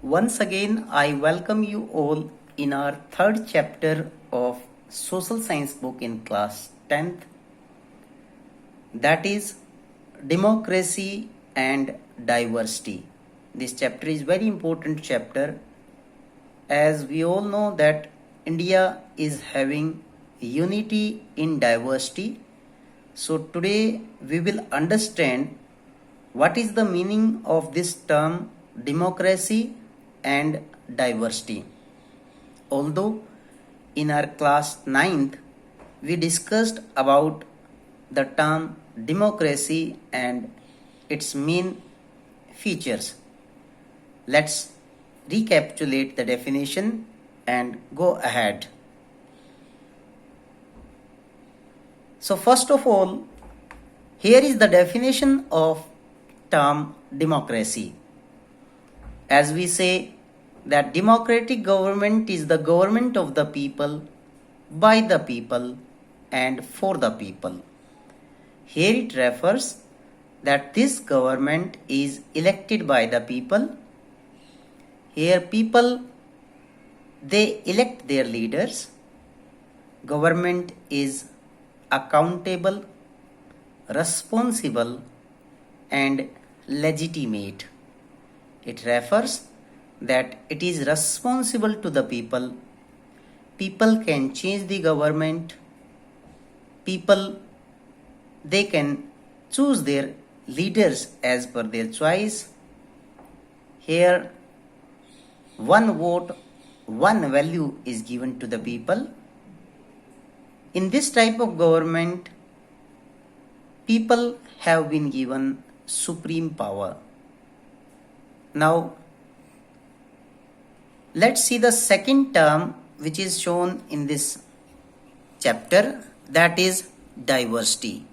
Once again, I welcome you all in our third chapter of Social Science book in class 10th, that is Democracy and Diversity. This chapter is very important chapter, as we all know that India is having unity in diversity. So today we will understand what is the meaning of this term democracy and diversity. Although in our class 9th we discussed about the term democracy and its main features. Let's recapitulate the definition and go ahead. So first of all, here is the definition of term democracy. As we say that democratic government is the government of the people, by the people and for the people. Here it refers that this government is elected by the people. Here people, they elect their leaders. Government is accountable, responsible and legitimate. It refers that it is responsible to the people. People can change the government. People, they can choose their leaders as per their choice. Here, one vote, one value is given to the people. In this type of government, people have been given supreme power. Now, let's see the second term which is shown in this chapter, that is diversity.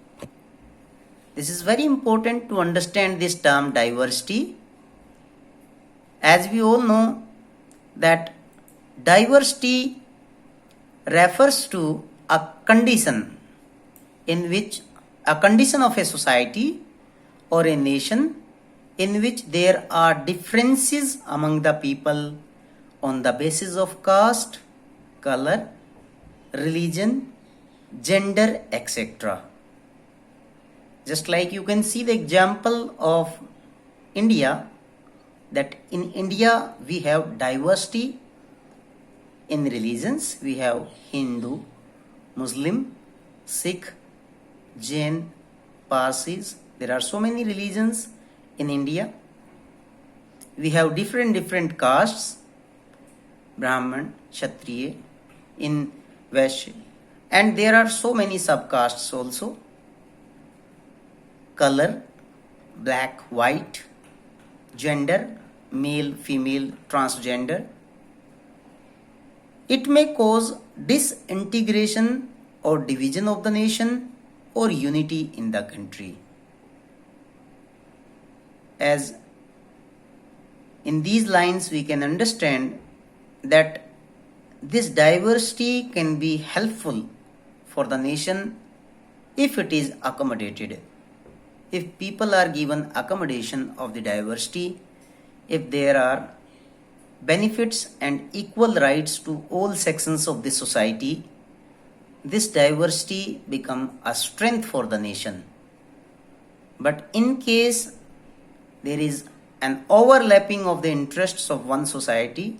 This is very important to understand this term diversity. As we all know that diversity refers to a condition in which a condition of a society or a nation in which there are differences among the people on the basis of caste, color, religion, gender, etc. Just like you can see the example of India, that in India we have diversity in religions. We have Hindu, Muslim, Sikh, Jain, Parsis. There are so many religions in India. We have different castes, Brahman, Kshatriya, in Vaishya, and there are so many subcastes also. Color, black, white, gender, male, female, transgender. It may cause disintegration or division of the nation or unity in the country. As in these lines we can understand that this diversity can be helpful for the nation if it is accommodated. If people are given accommodation of the diversity, if there are benefits and equal rights to all sections of the society, this diversity become a strength for the nation. But in case there is an overlapping of the interests of one society,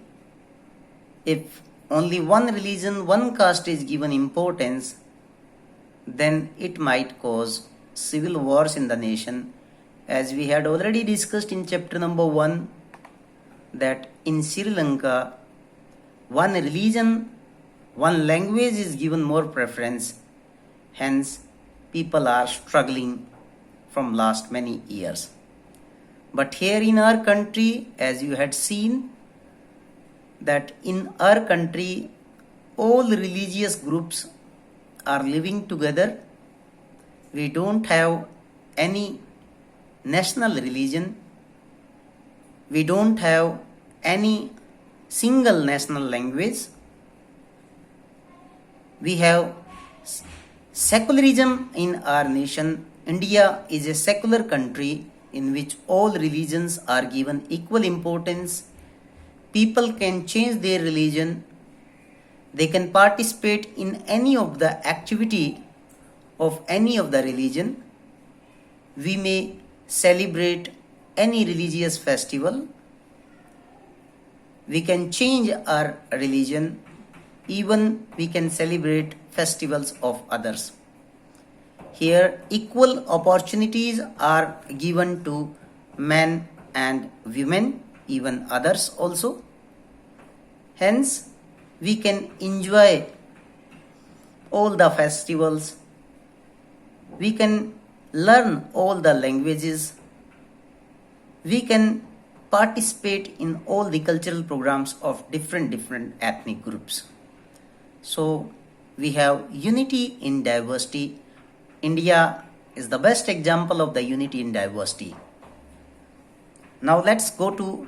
if only one religion, one caste is given importance, then it might cause civil wars in the nation. As we had already discussed in chapter number 1, that in Sri Lanka, one religion, one language is given more preference. Hence, people are struggling from last many years. But here in our country, as you had seen, that in our country, all religious groups are living together. We don't have any national religion. We don't have any single national language. We have secularism in our nation. India is a secular country in which all religions are given equal importance. people can change their religion, they can participate in any of the activity of any of the religion. We may celebrate any religious festival. We can change our religion. Even we can celebrate festivals of others. Here, equal opportunities are given to men and women, even others also. Hence, we can enjoy all the festivals. We can learn all the languages. We can participate in all the cultural programs of different ethnic groups. So we have unity in diversity. India is the best example of the unity in diversity. Now let's go to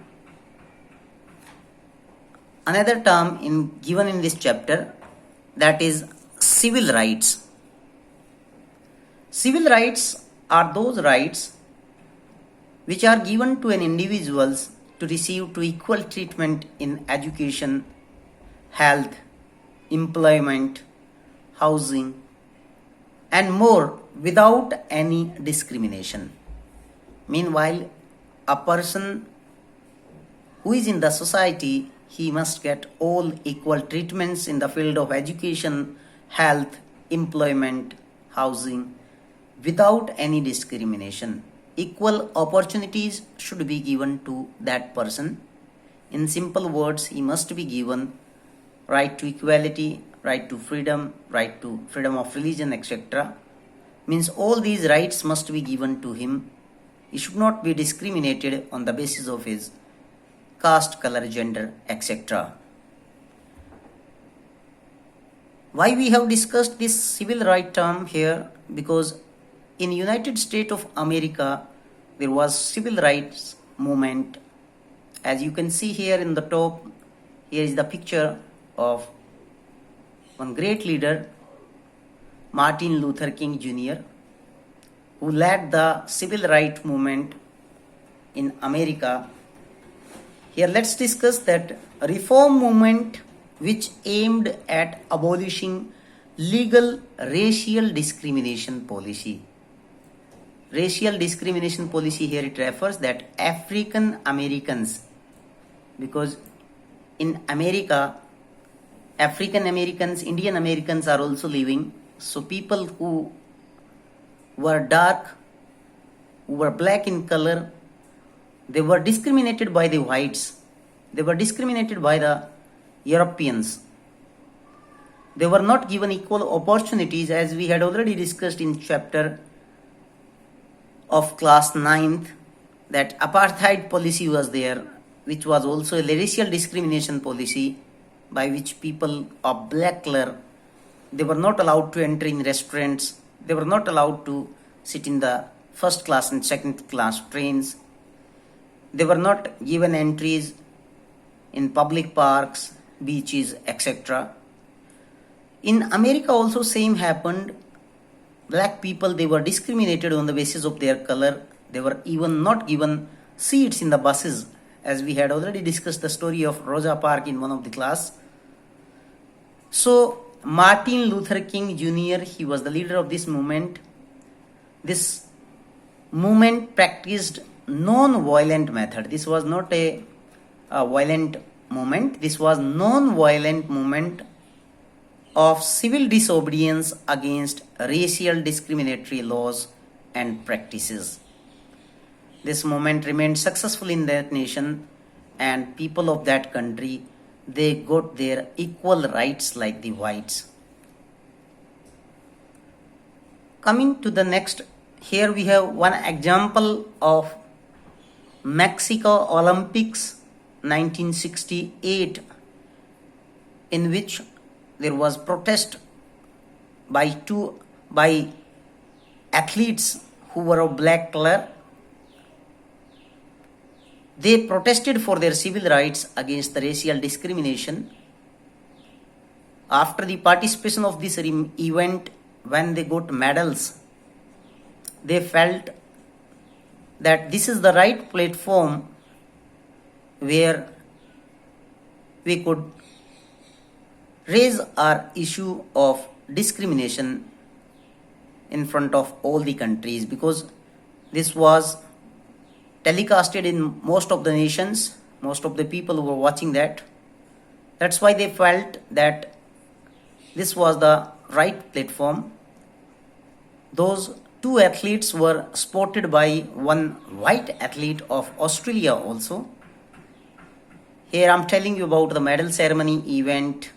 another term given in this chapter, that is civil rights. Civil rights are those rights which are given to an individuals to receive to equal treatment in education, health, employment, housing, and more without any discrimination. Meanwhile, a person who is in the society, he must get all equal treatments in the field of education, health, employment, housing, without any discrimination. Equal opportunities should be given to that person. In simple words, he must be given right to equality, right to freedom of religion, etc. Means all these rights must be given to him. He should not be discriminated on the basis of his caste, color, gender, etc. Why we have discussed this civil right term here? Because in United States of America, there was civil rights movement. As you can see here in the top, here is the picture of one great leader, Martin Luther King Jr., who led the civil rights movement in America. Here let's discuss that reform movement which aimed at abolishing legal racial discrimination policy. Racial discrimination policy, here it refers that African Americans, because in America, African Americans, Indian Americans are also living. So people who were dark, who were black in color, they were discriminated by the whites. They were discriminated by the Europeans. They were not given equal opportunities, as we had already discussed in chapter of class 9th, that apartheid policy was there, which was also a racial discrimination policy by which people of black color, they were not allowed to enter in restaurants, they were not allowed to sit in the first class and second class trains, they were not given entries in public parks, beaches, etc. In America also same happened. Black people, they were discriminated on the basis of their color. They were even not given seats in the buses, as we had already discussed the story of Rosa Parks in one of the class. So Martin Luther King Jr., he was the leader of this movement. This movement practiced non-violent method. This was not a violent movement. This was non-violent movement of civil disobedience against racial discriminatory laws and practices. This movement remained successful in that nation, and people of that country, they got their equal rights like the whites. Coming to the next, here we have one example of Mexico Olympics 1968, in which there was protest by athletes who were of black color. They protested for their civil rights against the racial discrimination. After the participation of this event, when they got medals, they felt that this is the right platform where we could raise our issue of discrimination in front of all the countries, because this was telecasted in most of the nations, most of the people who were watching that. That's why they felt that this was the right platform. Those two athletes were spotted by one white athlete of Australia also. Here I'm telling you about the medal ceremony event.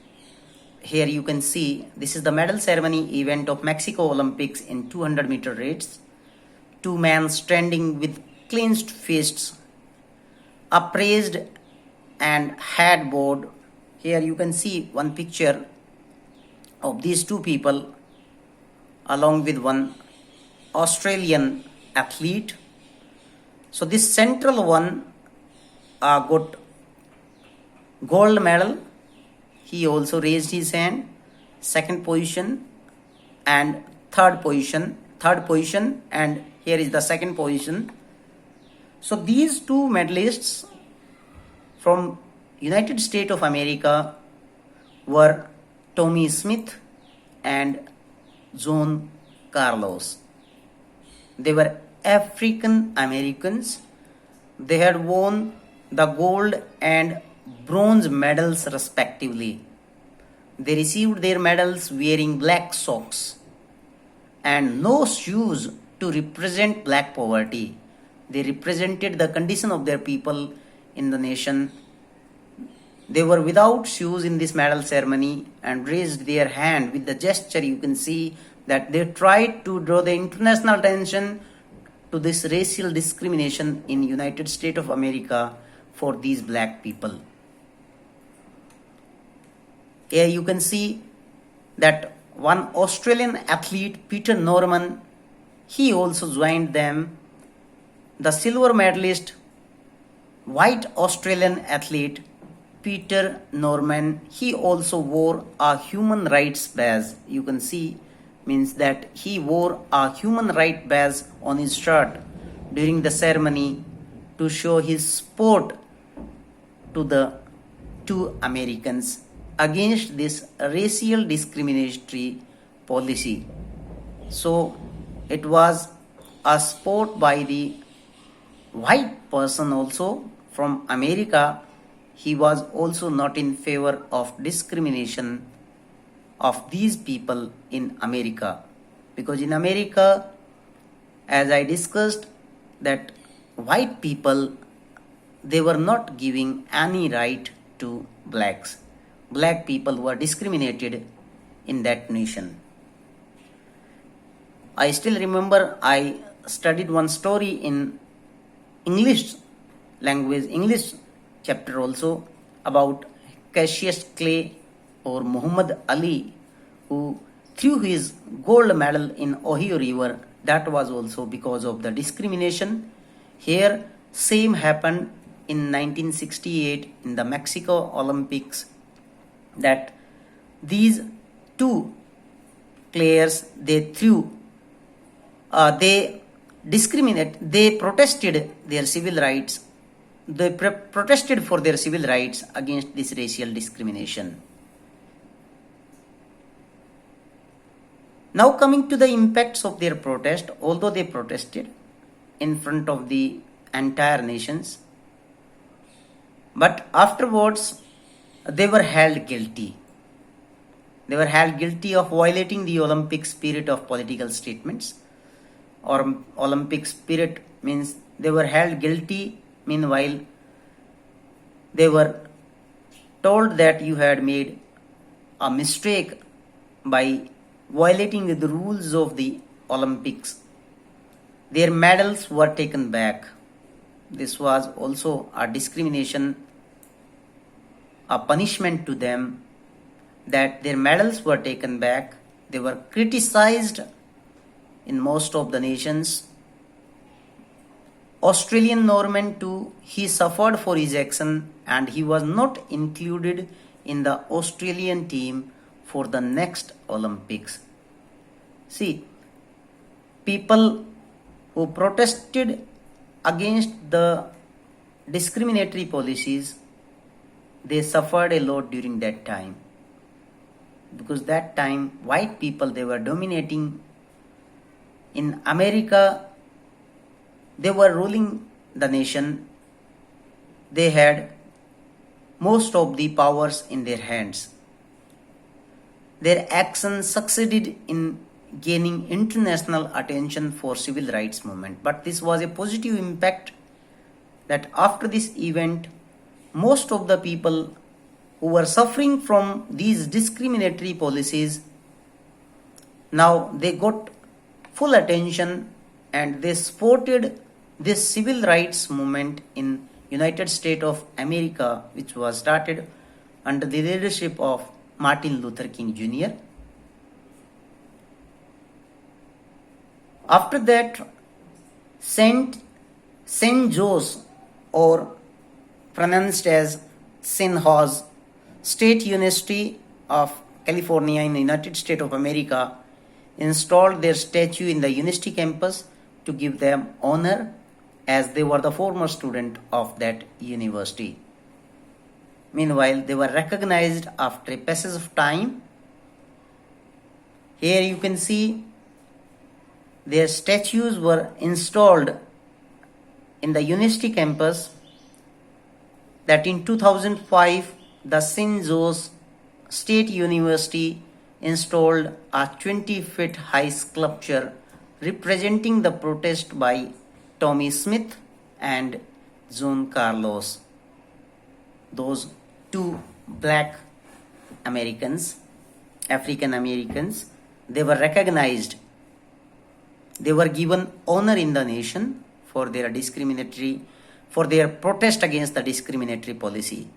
Here you can see this is the medal ceremony event of Mexico Olympics in 200-meter race. Two men standing with clenched fists, upraised and head bowed. Here you can see one picture of these two people along with one Australian athlete. So this central one got gold medal. He also raised his hand. Second position and third position, and here is the second position. So these two medalists from United States of America were Tommy Smith and John Carlos. They were African Americans. They had won the gold and bronze medals respectively. They received their medals wearing black socks and no shoes to represent black poverty. They represented the condition of their people in the nation. They were without shoes in this medal ceremony and raised their hand with the gesture. You can see that they tried to draw the international attention to this racial discrimination in United States of America for these black people. Here you can see that one Australian athlete, Peter Norman, he also joined them. The silver medalist, white Australian athlete, Peter Norman, he also wore a human rights badge. You can see means that he wore a human rights badge on his shirt during the ceremony to show his support to the two Americans against this racial discriminatory policy. So it was a support by the white person also from America. He was also not in favor of discrimination of these people in America, because in America, as I discussed, that white people, they were not giving any right to blacks. Black people were discriminated in that nation. I still remember I studied one story in English language, English chapter also, about Cassius Clay or Muhammad Ali, who threw his gold medal in Ohio River. That was also because of the discrimination. Here, same happened in 1968 in the Mexico Olympics, that these two players, they protested their civil rights. They protested for their civil rights against this racial discrimination. Now coming to the impacts of their protest, although they protested in front of the entire nations, but afterwards they were held guilty. They were held guilty of violating the Olympic spirit of political statements, or Olympic spirit means they were held guilty. Meanwhile, they were told that you had made a mistake by violating the rules of the Olympics. Their medals were taken back. This was also a discrimination, a punishment to them, that their medals were taken back. They were criticized in most of the nations. Australian Norman too, he suffered for his action and he was not included in the Australian team for the next Olympics. See, people who protested against the discriminatory policies, they suffered a lot during that time, because that time white people, they were dominating in America. They were ruling the nation. They had most of the powers in their hands. Their actions succeeded in gaining international attention for civil rights movement, but this was a positive impact, that after this event, most of the people who were suffering from these discriminatory policies, now they got full attention and they supported this civil rights movement in United States of America, which was started under the leadership of Martin Luther King Jr. After that, Saint Joe's, or pronounced as St. Joe's, State University of California in the United States of America installed their statue in the university campus to give them honor, as they were the former student of that university. Meanwhile, they were recognized after a passage of time. Here you can see their statues were installed in the university campus. That in 2005, the St. Joe's State University installed a 20-foot high sculpture representing the protest by Tommy Smith and John Carlos, those two black Americans, African Americans. They were recognized. They were given honor in the nation for their protest against the discriminatory policy.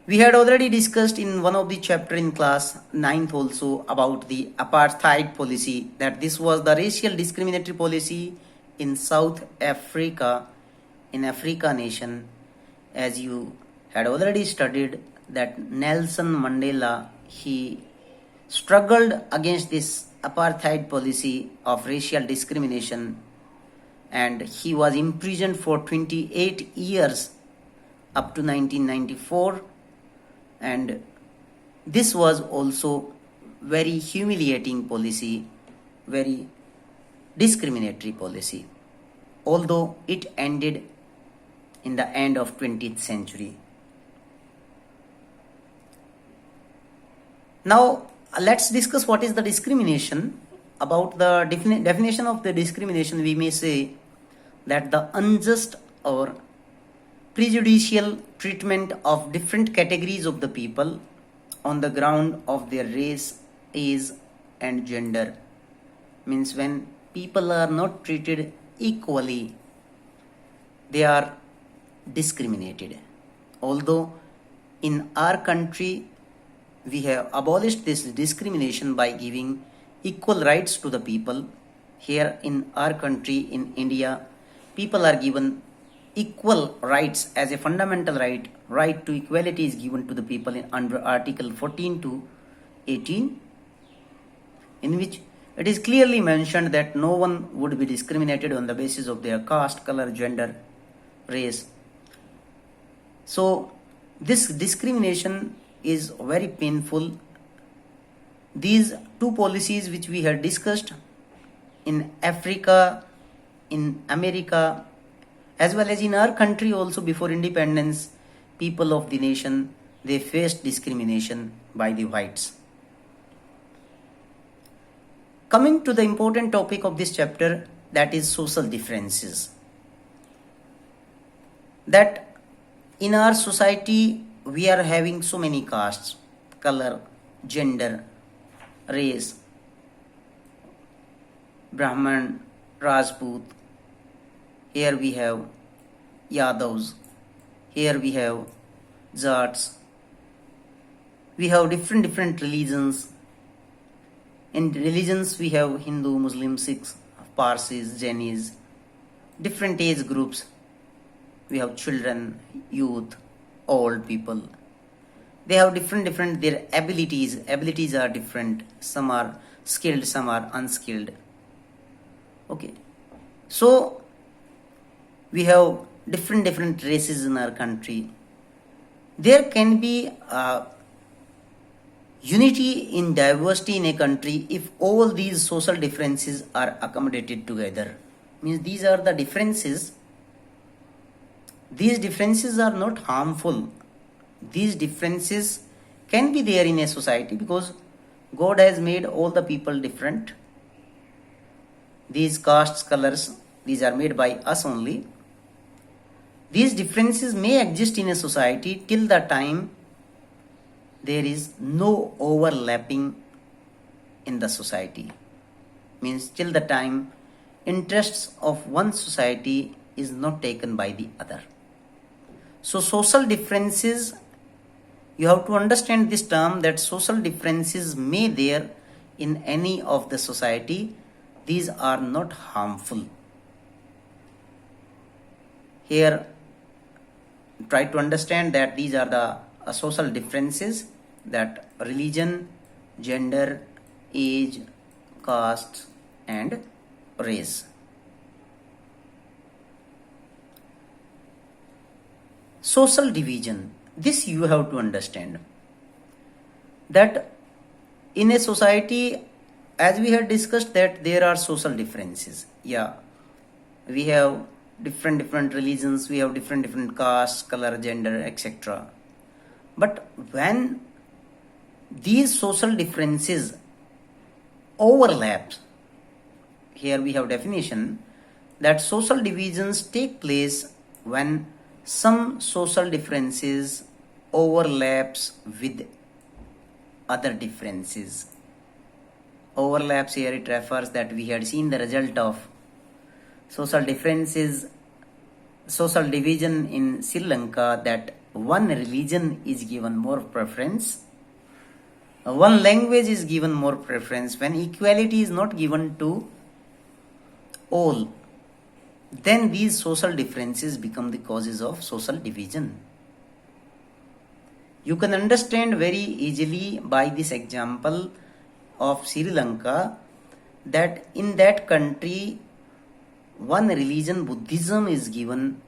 We had already discussed in one of the chapter in class 9th also about the apartheid policy, that this was the racial discriminatory policy in South Africa, in Africa nation. As you had already studied, that Nelson Mandela, he struggled against this apartheid policy of racial discrimination, and he was imprisoned for 28 years up to 1994. And this was also very humiliating policy, very discriminatory policy, although it ended in the end of 20th century. Now let's discuss what is the discrimination. About the definition of the discrimination, we may say that the unjust or prejudicial treatment of different categories of the people on the ground of their race, age, and gender. Means when people are not treated equally, they are discriminated. Although in our country we have abolished this discrimination by giving equal rights to the people. Here in our country, in India, people are given equal rights as a fundamental right. Right to equality is given to the people under Article 14 to 18, in which it is clearly mentioned that no one would be discriminated on the basis of their caste, color, gender, race. So this discrimination is very painful. These two policies which we had discussed in Africa, in America, as well as in our country also, before independence, people of the nation, they faced discrimination by the whites. Coming to the important topic of this chapter, that is social differences. That in our society we are having so many castes, color, gender, race, Brahman, Rajput. Here we have Yadavs. Here we have Jats. We have different religions. In religions we have Hindu, Muslim, Sikhs, Parsis, Jainis, different age groups. We have children, youth, old people. They have different their abilities. Abilities are different. Some are skilled, some are unskilled. Okay. So we have different races in our country, there can be unity in diversity in a country if all these social differences are accommodated together. Means these are the differences. These differences are not harmful. These differences can be there in a society because God has made all the people different. These castes, colors, these are made by us only. These differences may exist in a society till the time there is no overlapping in the society. Means till the time interests of one society is not taken by the other. So social differences, you have to understand this term, that social differences may there in any of the society. These are not harmful. Here try to understand that these are the social differences, that religion, gender, age, caste and race. Social division, this you have to understand, that in a society, as we had discussed, that there are social differences. Yeah, we have different religions, we have different castes, color, gender, etc. But when these social differences overlap, here we have definition that social divisions take place when some social differences overlaps with other differences. Overlaps, here it refers that we had seen the result of social differences, social division in Sri Lanka, that one religion is given more preference, one language is given more preference. When equality is not given to all, then these social differences become the causes of social division. You can understand very easily by this example of Sri Lanka that in that country one religion, Buddhism, is given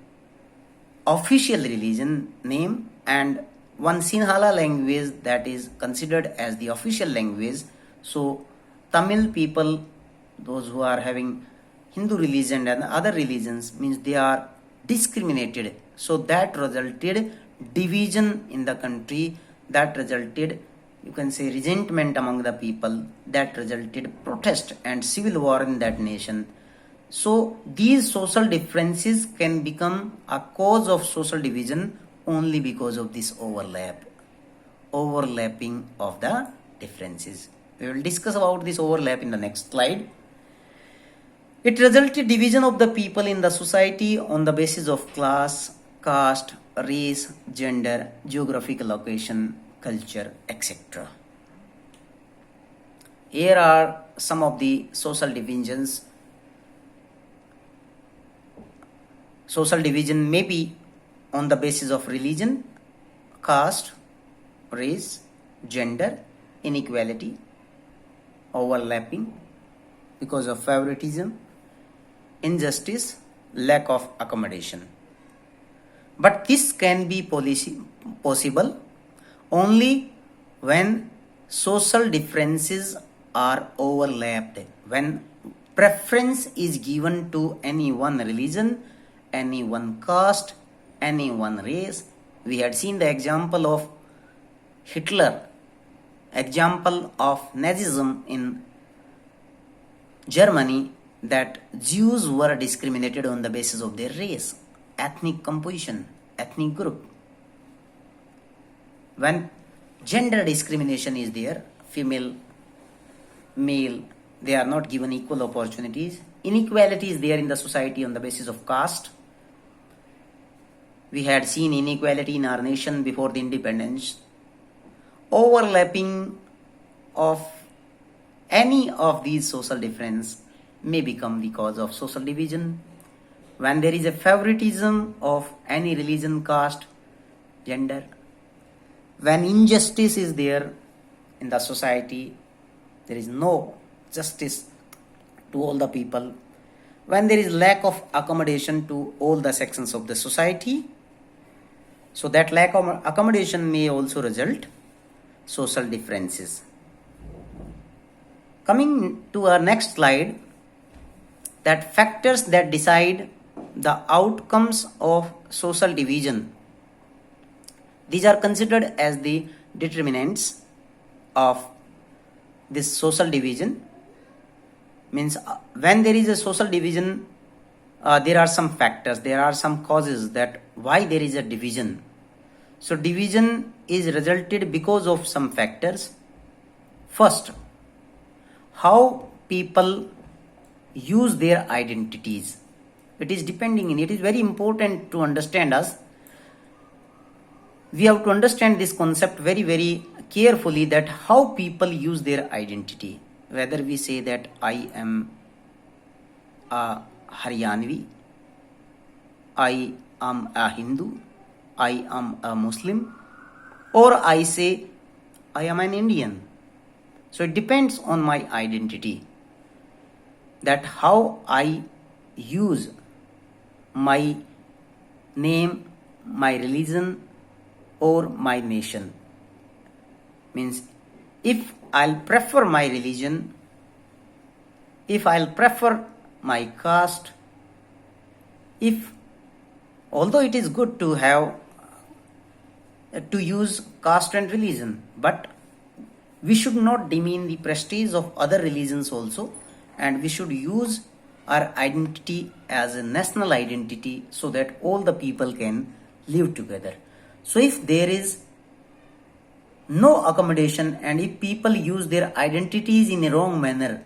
official religion name, and one Sinhala language that is considered as the official language. So Tamil people, those who are having Hindu religion and other religions, means they are discriminated. So that resulted division in the country, that resulted, you can say, resentment among the people, that resulted protest and civil war in that nation. So these social differences can become a cause of social division only because of this overlapping of the differences. We will discuss about this overlap in the next slide. It resulted division of the people in the society on the basis of class, caste, race, gender, geographical location, culture, etc. Here are some of the social divisions. Social division may be on the basis of religion, caste, race, gender, inequality, overlapping because of favoritism, injustice, lack of accommodation. But this can be possible only when social differences are overlapped, when preference is given to any one religion, any one caste, any one race. We had seen the example of Hitler, example of Nazism in Germany, that Jews were discriminated on the basis of their race, ethnic composition, ethnic group. When gender discrimination is there, female, male, they are not given equal opportunities. Inequality is there in the society on the basis of caste. We had seen inequality in our nation before the independence. Overlapping of any of these social difference may become the cause of social division. When there is a favoritism of any religion, caste, gender, when injustice is there in the society, there is no justice to all the people, when there is lack of accommodation to all the sections of the society. So that lack of accommodation may also result social differences. Coming to our next slide, that factors that decide the outcomes of social division. These are considered as the determinants of this social division. Means when there is a social division, there are some factors, there are some causes that why there is a division. So division is resulted because of some factors. First, how people use their identities. It is depending in, it is very important to understand us. We have to understand this concept very, very carefully, that how people use their identity. Whether we say that I am a Haryanvi, I am a Hindu, I am a Muslim, or I say I am an Indian. So it depends on my identity, that how I use my name, my religion, or my nation. Means if I'll prefer my religion, if I'll prefer my caste, if although it is good to have to use caste and religion, but we should not demean the prestige of other religions also, and we should use our identity as a national identity so that all the people can live together. So if there is no accommodation, and if people use their identities in a wrong manner,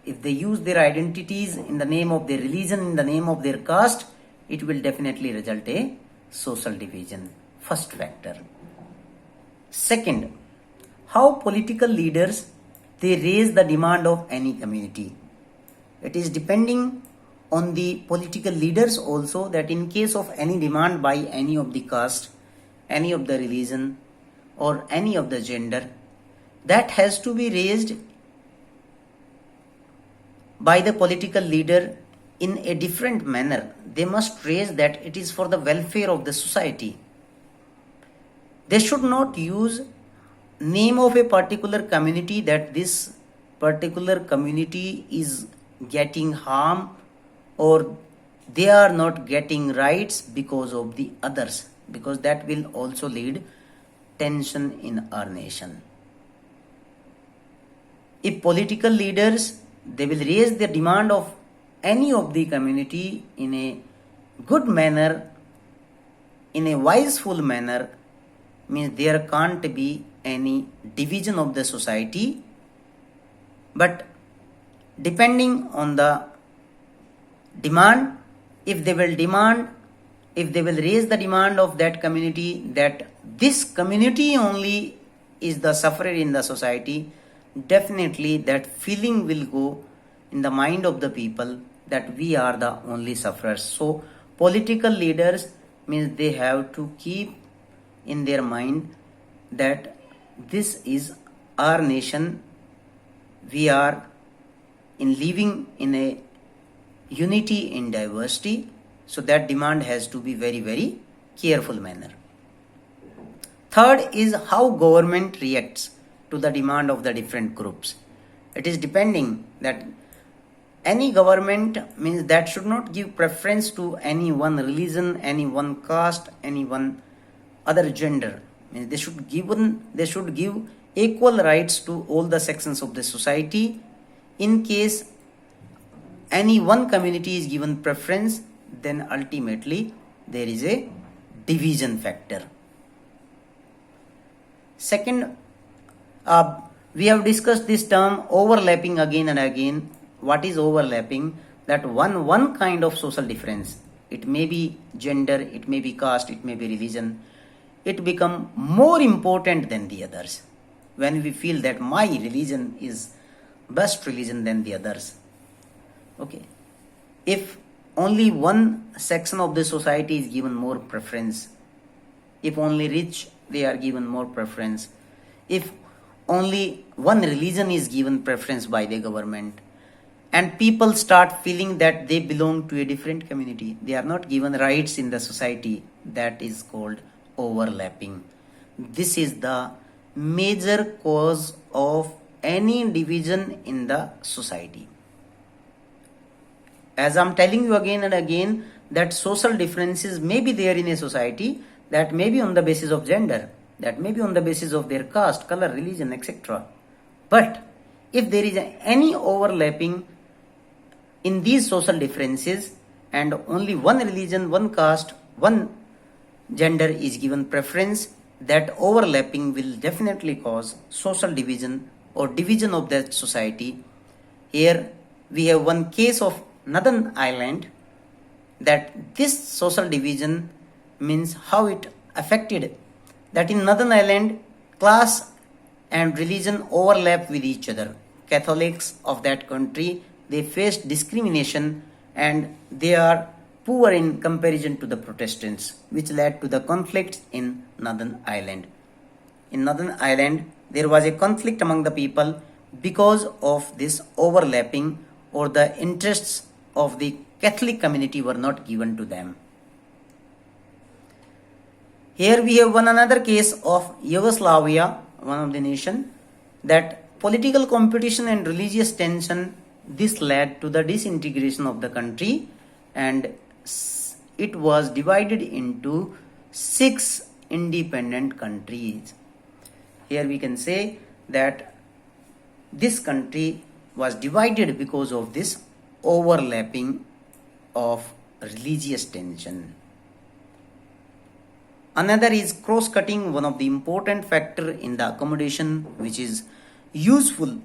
if they use their identities in the name of their religion, in the name of their caste, it will definitely result a social division. First factor. Second, how political leaders they raise the demand of any community. It is depending on the political leaders also, that in case of any demand by any of the caste, any of the religion, or any of the gender, that has to be raised by the political leader in a different manner. They must raise that it is for the welfare of the society. They should not use name of a particular community, that this particular community is getting harm or they are not getting rights because of the others, because that will also lead tension in our nation. If political leaders they will raise the demand of any of the community in a good manner, in a wiseful manner, means there can't be any division of the society. But depending on the demand, if they will raise the demand of that community, that this community only is the sufferer in the society, definitely that feeling will go in the mind of the people that we are the only sufferers. So political leaders means they have to keep in their mind that this is our nation, we are in living in a unity in diversity. So that demand has to be very, very careful manner. Third is how government reacts to the demand of the different groups. It is depending that any government means that should not give preference to any one religion, any one caste, any one other gender. Means they should give equal rights to all the sections of the society. In case any one community is given preference, then ultimately there is a division factor. Second, we have discussed this term overlapping again and again. What is overlapping? That one kind of social difference. It may be gender, it may be caste, it may be religion. It become more important than the others. When we feel that my religion is best religion than the others. Okay. If only one section of the society is given more preference, if only rich they are given more preference, if only one religion is given preference by the government, and people start feeling that they belong to a different community. They are not given rights in the society. That is called overlapping. This is the major cause of any division in the society. As I'm telling you again and again, that social differences may be there in a society, that may be on the basis of gender, that may be on the basis of their caste, color, religion, etc. But if there is any overlapping in these social differences and only one religion, one caste, one gender is given preference, that overlapping will definitely cause social division or division of that society. Here we have one case of Northern Ireland, that this social division means how it affected, that in Northern Ireland class and religion overlap with each other. Catholics of that country, they faced discrimination and they are poor in comparison to the Protestants, which led to the conflicts in Northern Ireland. In Northern Ireland, there was a conflict among the people because of this overlapping, or the interests of the Catholic community were not given to them. Here we have one another case of Yugoslavia, one of the nation, that political competition and religious tension, this led to the disintegration of the country, and it was divided into 6 independent countries. Here we can say that this country was divided because of this overlapping of religious tension. Another is cross-cutting, one of the important factor in the accommodation which is useful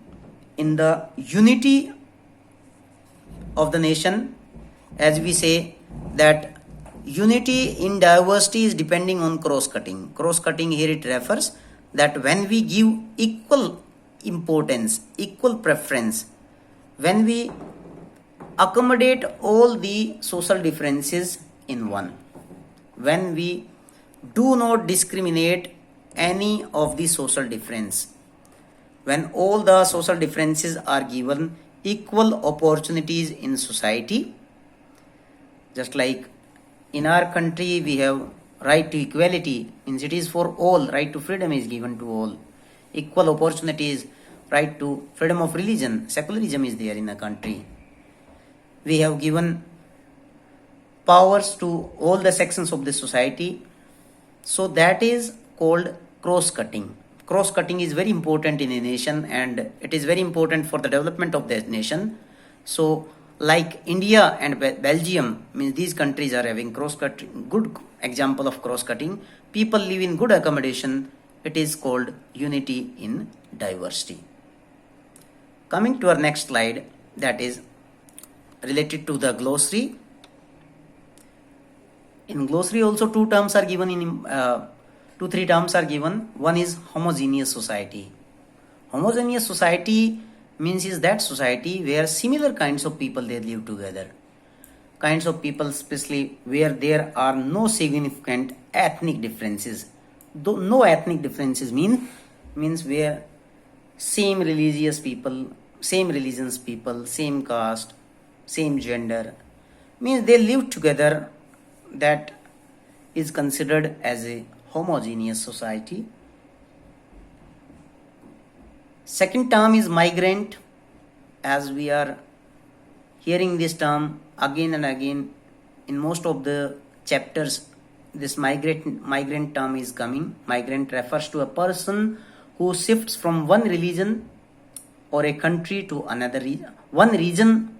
in the unity of the nation. As we say that unity in diversity is depending on cross-cutting. Cross-cutting, here it refers that when we give equal importance, equal preference, when we accommodate all the social differences in one, when we do not discriminate any of the social difference, when all the social differences are given equal opportunities in society, just like in our country we have right to equality, means it is for all, right to freedom is given to all, equal opportunities, right to freedom of religion, secularism is there in the country. We have given powers to all the sections of the society. So that is called cross-cutting. Cross-cutting is very important in a nation, and it is very important for the development of the nation. So like India and Belgium, means these countries are having cross-cutting, good example of cross-cutting. People live in good accommodation. It is called unity in diversity. Coming to our next slide, that is related to the glossary. In glossary also two terms are given in 2-3 terms are given. One is homogeneous society. Homogeneous society means is that society where similar kinds of people they live together. Kinds of people, especially where there are no significant ethnic differences. Though no ethnic differences means where same religious people, same religions people, same caste, same gender, means they live together. That is considered as a homogeneous society. Second term is migrant. As we are hearing this term again and again in most of the chapters, this migrant term is coming. Migrant refers to a person who shifts from one religion or a country to another region, one region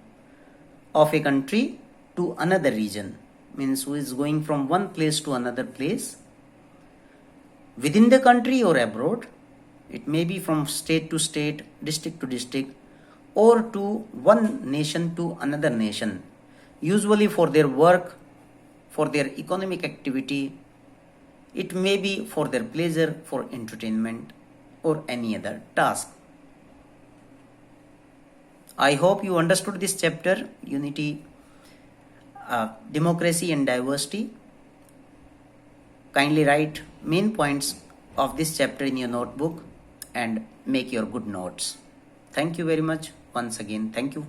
of a country to another region, means who is going from one place to another place within the country or abroad. It may be from state to state, district to district, or to one nation to another nation, usually for their work, for their economic activity. It may be for their pleasure, for entertainment, or any other task. I hope you understood this chapter, unity, democracy and diversity. Kindly write main points of this chapter in your notebook and make your good notes. Thank you very much once again. Thank you.